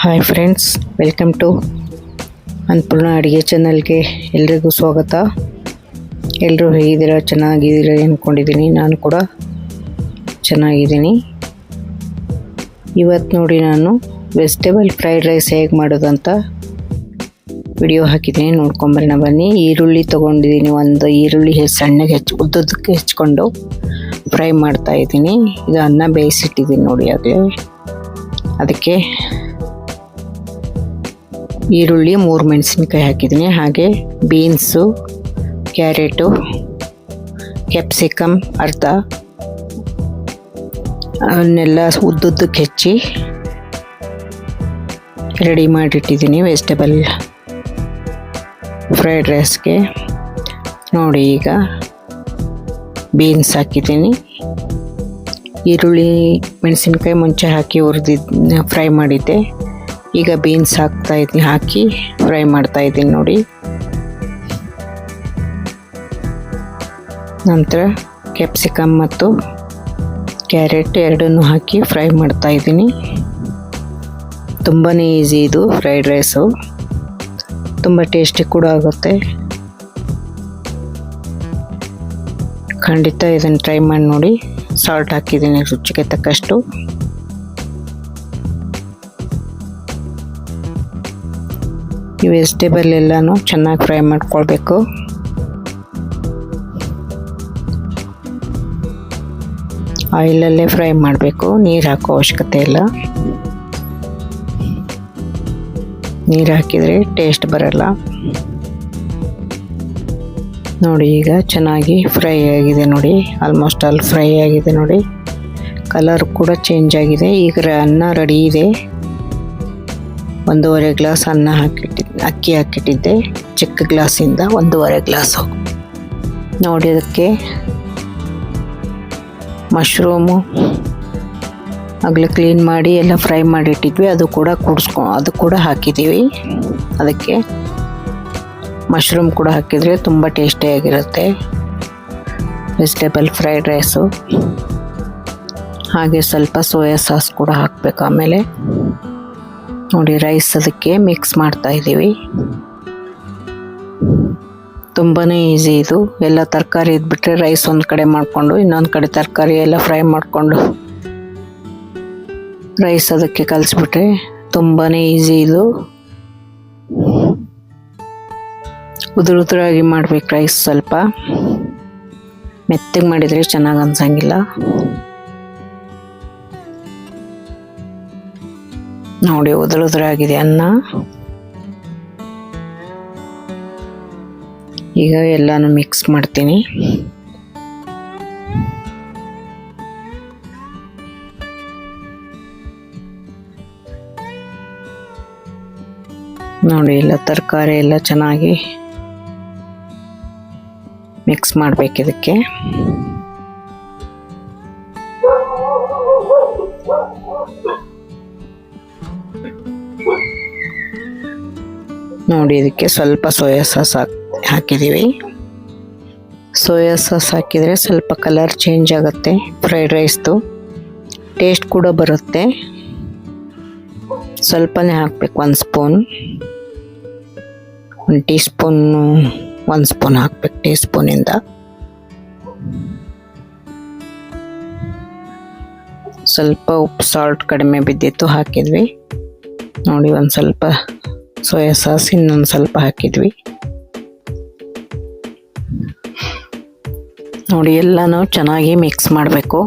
Hi friends, welcome to Annapurna ಅಡುಗೆ ಚಾನಲ್ಗೆ ಎಲ್ರಿಗೂ ಸ್ವಾಗತ. ಎಲ್ಲರೂ ಹೇಗಿದ್ದೀರಾ? ಚೆನ್ನಾಗಿದ್ದೀರಾ ಅಂದ್ಕೊಂಡಿದ್ದೀನಿ. ನಾನು ಕೂಡ ಚೆನ್ನಾಗಿದ್ದೀನಿ. ಇವತ್ತು ನೋಡಿ, ನಾನು ವೆಜಿಟೇಬಲ್ ಫ್ರೈಡ್ ರೈಸ್ ಹೇಗೆ ಮಾಡೋದಂತ ವಿಡಿಯೋ ಹಾಕಿದ್ದೀನಿ, ನೋಡ್ಕೊಂಬರೋಣ ಬನ್ನಿ. ಈರುಳ್ಳಿ ತೊಗೊಂಡಿದ್ದೀನಿ. ಒಂದು ಈರುಳ್ಳಿ ಸಣ್ಣಗೆ ಉದ್ದಕ್ಕೆ ಹೆಚ್ಕೊಂಡು ಫ್ರೈ ಮಾಡ್ತಾಯಿದ್ದೀನಿ. ಇದು ಅನ್ನ ಬೇಯಿಸಿಟ್ಟಿದ್ದೀನಿ ನೋಡಿ ಆಗಲೇ. ಅದಕ್ಕೆ ಈರುಳ್ಳಿ, 3 ಮೆಣಸಿನ್ಕಾಯಿ ಹಾಕಿದ್ದೀನಿ. ಹಾಗೆ ಬೀನ್ಸು, ಕ್ಯಾರೆಟು, ಕ್ಯಾಪ್ಸಿಕಮ್ ಅರ್ಧ, ಅವನ್ನೆಲ್ಲ ಉದ್ದುದ್ದಕ್ಕೆ ಹೆಚ್ಚಿ ರೆಡಿ ಮಾಡಿಟ್ಟಿದ್ದೀನಿ ವೆಜಿಟೇಬಲ್ ಫ್ರೈಡ್ ರೈಸ್ಗೆ. ನೋಡಿ, ಈಗ ಬೀನ್ಸ್ ಹಾಕಿದ್ದೀನಿ. ಈರುಳ್ಳಿ ಮೆಣಸಿನ್ಕಾಯಿ ಮುಂಚೆ ಹಾಕಿ ಫ್ರೈ ಮಾಡಿದ್ದೆ. ಈಗ ಬೀನ್ಸ್ ಹಾಕಿ ಫ್ರೈ ಮಾಡ್ತಾಯಿದ್ದೀನಿ ನೋಡಿ. ನಂತರ ಕ್ಯಾಪ್ಸಿಕಮ್ ಮತ್ತು ಕ್ಯಾರೆಟ್ ಎರಡನ್ನೂ ಹಾಕಿ ಫ್ರೈ ಮಾಡ್ತಾಯಿದ್ದೀನಿ. ತುಂಬಾ ಈಸಿ ಇದು ಫ್ರೈಡ್ ರೈಸು, ತುಂಬ ಟೇಸ್ಟಿ ಕೂಡ ಆಗುತ್ತೆ. ಖಂಡಿತ ಇದನ್ನು ಟ್ರೈ ಮಾಡಿ ನೋಡಿ. ಸಾಲ್ಟ್ ಹಾಕಿದ್ದೀನಿ ರುಚಿಗೆ ತಕ್ಕಷ್ಟು. ಈ ವೆಜಿಟೇಬಲ್ ಎಲ್ಲನೂ ಚೆನ್ನಾಗಿ ಫ್ರೈ ಮಾಡ್ಕೊಳ್ಬೇಕು. ಆಯಿಲಲ್ಲೇ ಫ್ರೈ ಮಾಡಬೇಕು, ನೀರು ಹಾಕೋ ಅವಶ್ಯಕತೆ ಇಲ್ಲ. ನೀರು ಹಾಕಿದರೆ ಟೇಸ್ಟ್ ಬರಲ್ಲ. ನೋಡಿ, ಈಗ ಚೆನ್ನಾಗಿ ಫ್ರೈ ಆಗಿದೆ ನೋಡಿ. ಆಲ್ಮೋಸ್ಟ್ ಆಲ್ ಫ್ರೈ ಆಗಿದೆ ನೋಡಿ. ಕಲರ್ ಕೂಡ ಚೇಂಜ್ ಆಗಿದೆ. ಈಗ ಅನ್ನ ರೆಡಿ ಇದೆ. 1.5 ಗ್ಲಾಸ್ ಅಕ್ಕಿ ಹಾಕಿಟ್ಟಿದ್ದೆ. ಚಿಕ್ಕ ಗ್ಲಾಸಿಂದ 1.5 ಗ್ಲಾಸು. ನೋಡಿ, ಅದಕ್ಕೆ ಮಶ್ರೂಮು ಆಗಲೇ ಕ್ಲೀನ್ ಮಾಡಿ ಎಲ್ಲ ಫ್ರೈ ಮಾಡಿಟ್ಟಿದ್ವಿ. ಅದು ಕೂಡ ಹಾಕಿದ್ದೀವಿ. ಅದಕ್ಕೆ ಮಶ್ರೂಮ್ ಕೂಡ ಹಾಕಿದರೆ ತುಂಬ ಟೇಸ್ಟಿಯಾಗಿರುತ್ತೆ ವೆಜಿಟೇಬಲ್ ಫ್ರೈಡ್ ರೈಸು. ಹಾಗೆ ಸ್ವಲ್ಪ ಸೋಯಾ ಸಾಸ್ ಕೂಡ ಹಾಕಬೇಕು ಆಮೇಲೆ. ನೋಡಿ, ರೈಸ್ ಅದಕ್ಕೆ ಮಿಕ್ಸ್ ಮಾಡ್ತಾ ಇದ್ದೀವಿ. ತುಂಬಾ ಈಸಿ ಇದು. ಎಲ್ಲ ತರಕಾರಿ ಇದ್ಬಿಟ್ರೆ ರೈಸ್ ಒಂದು ಕಡೆ ಮಾಡಿಕೊಂಡು ಇನ್ನೊಂದು ಕಡೆ ತರಕಾರಿ ಎಲ್ಲ ಫ್ರೈ ಮಾಡಿಕೊಂಡು ರೈಸ್ ಅದಕ್ಕೆ ಕಲಿಸ್ಬಿಟ್ರೆ ತುಂಬಾ ಈಸಿ ಇದು. ಉದುರಾಗಿ ಮಾಡ್ಬೇಕು ರೈಸ್. ಸ್ವಲ್ಪ ಮೆತ್ತಗೆ ಮಾಡಿದರೆ ಚೆನ್ನಾಗಿ ಅನ್ಸಂಗಿಲ್ಲ. ನೋಡಿ, ಉದುರಾಗಿದೆ ಅನ್ನ. ಈಗ ಎಲ್ಲಾನು ಮಿಕ್ಸ್ ಮಾಡ್ತೀನಿ. ನೋಡಿ, ಎಲ್ಲ ತರಕಾರಿ ಎಲ್ಲ ಚೆನ್ನಾಗಿ ಮಿಕ್ಸ್ ಮಾಡಬೇಕು ಇದಕ್ಕೆ. ನೋಡಿ, ಇದಕ್ಕೆ ಸ್ವಲ್ಪ ಸೋಯಾ ಸಾಸ್ ಹಾಕಿದ್ದೀವಿ. ಸೋಯಾ ಸಾಸ್ ಹಾಕಿದರೆ ಸ್ವಲ್ಪ ಕಲರ್ ಚೇಂಜ್ ಆಗುತ್ತೆ ಫ್ರೈಡ್ ರೈಸ್ದು. ಟೇಸ್ಟ್ ಕೂಡ ಬರುತ್ತೆ. ಸ್ವಲ್ಪನೇ ಹಾಕಬೇಕು. 1 ಸ್ಪೂನ್, 1 ಟೀ ಸ್ಪೂನು, 1 ಸ್ಪೂನ್ ಹಾಕಬೇಕು ಟೀ ಸ್ಪೂನಿಂದ. ಸ್ವಲ್ಪ ಉಪ್ಪು, ಸಾಲ್ಟ್ ಕಡಿಮೆ ಬಿದ್ದಿತ್ತು, ಹಾಕಿದ್ವಿ. ನೋಡಿ, ಒಂದು ಸ್ವಲ್ಪ ಸೋಯಾ ಸಾಸ್ ಇನ್ನೊಂದು ಸ್ವಲ್ಪ ಹಾಕಿದ್ವಿ. ನೋಡಿ, ಎಲ್ಲನೂ ಚೆನ್ನಾಗಿ ಮಿಕ್ಸ್ ಮಾಡಬೇಕು.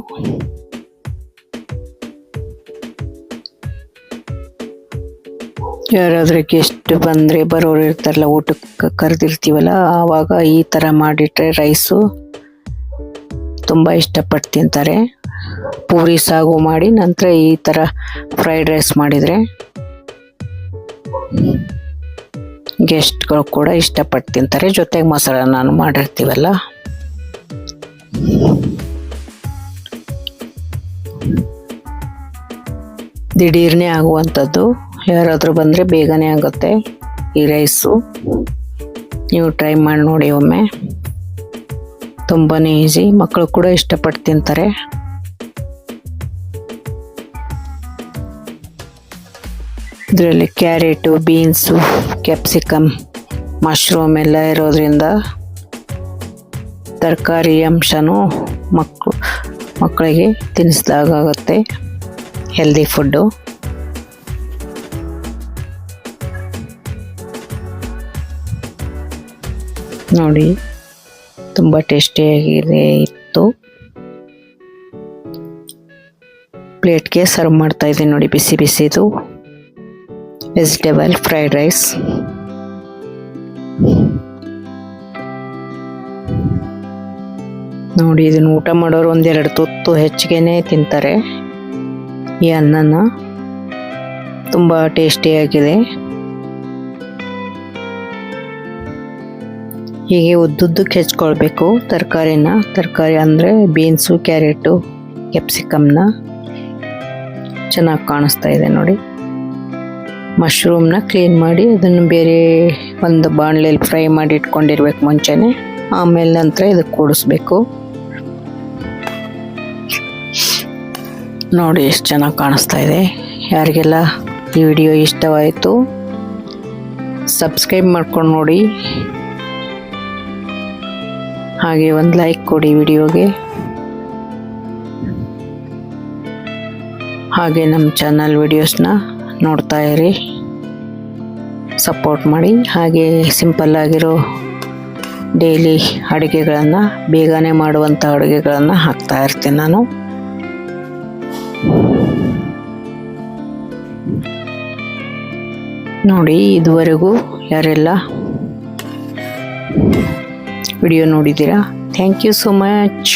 ಯಾರಾದರೂ ಗೆಸ್ಟ್ ಬರೋರು ಇರ್ತಾರಲ್ಲ, ಊಟಕ್ಕೆ ಕರೆದಿರ್ತೀವಲ್ಲ, ಆವಾಗ ಈ ಥರ ಮಾಡಿಟ್ರೆ ರೈಸು ತುಂಬ ಇಷ್ಟಪಟ್ಟು ತಿಂತಾರೆ. ಪೂರಿ ಸಾಗು ಮಾಡಿ ನಂತರ ಈ ಥರ ಫ್ರೈಡ್ ರೈಸ್ ಮಾಡಿದರೆ ಗೆಸ್ಟ್ಗಳು ಕೂಡ ಇಷ್ಟಪಟ್ಟು ತಿಂತಾರೆ. ಜೊತೆಗೆ ಮಸಾಲ ನಾನು ಮಾಡಿರ್ತೀವಲ್ಲ. ದಿಢೀರ್ನೇ ಆಗುವಂಥದ್ದು. ಯಾರಾದರೂ ಬಂದರೆ ಬೇಗನೆ ಆಗುತ್ತೆ ಈ ರೈಸು. ನೀವು ಟ್ರೈ ಮಾಡಿ ನೋಡಿ ಒಮ್ಮೆ. ತುಂಬಾ ಈಸಿ, ಮಕ್ಕಳು ಕೂಡ ಇಷ್ಟಪಟ್ಟು ತಿಂತಾರೆ. ಇದರಲ್ಲಿ ಕ್ಯಾರೆಟು, ಬೀನ್ಸು, ಕ್ಯಾಪ್ಸಿಕಮ್, ಮಶ್ರೂಮ್ ಎಲ್ಲ ಇರೋದ್ರಿಂದ ತರಕಾರಿ ಅಂಶನೂ ಮಕ್ಕಳಿಗೆ ತಿನ್ನಿಸ್ದಾಗುತ್ತೆ. Healthy food. ನೋಡಿ ತುಂಬ ಟೇಸ್ಟಿಯಾಗಿದೆ ಇತ್ತು. ಪ್ಲೇಟ್ಗೆ ಸರ್ವ್ ಮಾಡ್ತಾ ಇದ್ದೀನಿ ನೋಡಿ, ಬಿಸಿ ಬಿಸಿದು ವೆಜಿಟೇಬಲ್ ಫ್ರೈಡ್ ರೈಸ್. ನೋಡಿ ಇದನ್ನು ಊಟ ಮಾಡೋರು ಒಂದೆರಡು ತುತ್ತು ಹೆಚ್ಚಿಗೆನೇ ತಿಂತಾರೆ ಈ ಅನ್ನನ. ತುಂಬ ಟೇಸ್ಟಿಯಾಗಿದೆ. ಹೀಗೆ ಉದ್ದುದ್ದಕ್ಕೆ ಹೆಚ್ಕೊಳ್ಬೇಕು ತರಕಾರಿ ಅಂದರೆ ಬೀನ್ಸು, ಕ್ಯಾರೆಟು, ಕ್ಯಾಪ್ಸಿಕಮ್ನ. ಚೆನ್ನಾಗಿ ಕಾಣಿಸ್ತಾ ಇದೆ ನೋಡಿ. ಮಶ್ರೂಮ್ನ ಕ್ಲೀನ್ ಮಾಡಿ ಅದನ್ನು ಬೇರೆ ಒಂದು ಬಾಣಲೆಯಲ್ಲಿ ಫ್ರೈ ಮಾಡಿ ಇಟ್ಕೊಂಡಿರ್ಬೇಕು ಮುಂಚೆನೆ. ಆಮೇಲೆ ನಂತರ ಇದಕ್ಕೆ ಕೂಡಿಸ್ಬೇಕು. ನೋಡಿ ಎಷ್ಟು ಚೆನ್ನಾಗಿ ಕಾಣಿಸ್ತಾ ಇದೆ. ಯಾರಿಗೆಲ್ಲ ಈ ವಿಡಿಯೋ ಇಷ್ಟವಾಯಿತು ಸಬ್ಸ್ಕ್ರೈಬ್ ಮಾಡ್ಕೊಂಡು ನೋಡಿ, ಹಾಗೆ ಒಂದು ಲೈಕ್ ಕೊಡಿ ವಿಡಿಯೋಗೆ. ಹಾಗೆ ನಮ್ಮ ಚಾನಲ್ ವಿಡಿಯೋಸ್ನ ನೋಡ್ತಾ ಇರಿ, ಸಪೋರ್ಟ್ ಮಾಡಿ. ಹಾಗೆ ಸಿಂಪಲ್ ಆಗಿರೋ ಡೈಲಿ ಅಡುಗೆಗಳನ್ನು, ಬೇಗನೆ ಮಾಡುವಂಥ ಅಡುಗೆಗಳನ್ನು ಹಾಕ್ತಾ ಇರ್ತೀನಿ ನಾನು. ನೋಡಿ ಇದುವರೆಗೂ ಯಾರೆಲ್ಲ ವಿಡಿಯೋ ನೋಡಿದ್ದೀರಾ, ಥ್ಯಾಂಕ್ ಯು ಸೋ ಮಚ್.